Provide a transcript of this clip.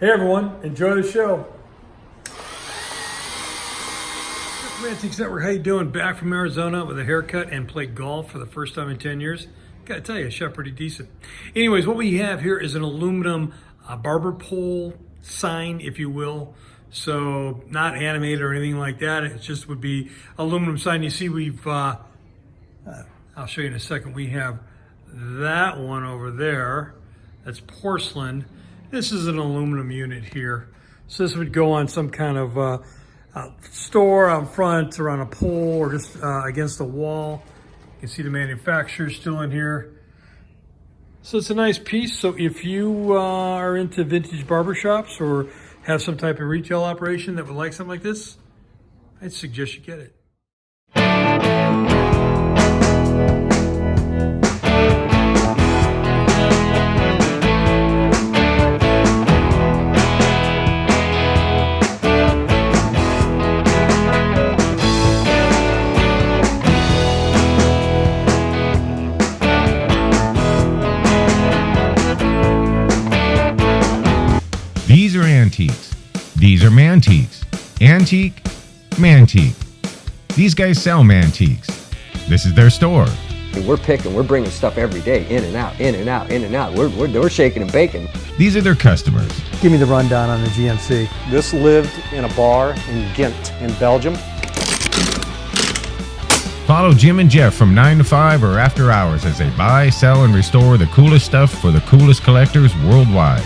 Hey everyone, enjoy the show. Mantiques Network, how you doing? Back from Arizona with a haircut and played golf for the first time in 10 years. Gotta tell you, I shot pretty decent. Anyways, what we have here is an aluminum barber pole sign, if you will. So not animated or anything like that. It just would be aluminum sign. You see we've, I'll show you in a second. We have that one over there. That's porcelain. This is an aluminum unit here. So this would go on some kind of store out front or on a pole or just against the wall. You can see the manufacturer still in here. So it's a nice piece. So if you are into vintage barbershops or have some type of retail operation that would like something like this, I'd suggest you get it. These are antiques. These are mantiques. Antique, mantique. These guys sell mantiques. This is their store. We're picking, we're bringing stuff every day, in and out, in and out, in and out. We're shaking and baking. These are their customers. Give me the rundown on the GMC. This lived in a bar in Ghent in Belgium. Follow Jim and Jeff from 9 to 5 or after hours as they buy, sell, and restore the coolest stuff for the coolest collectors worldwide.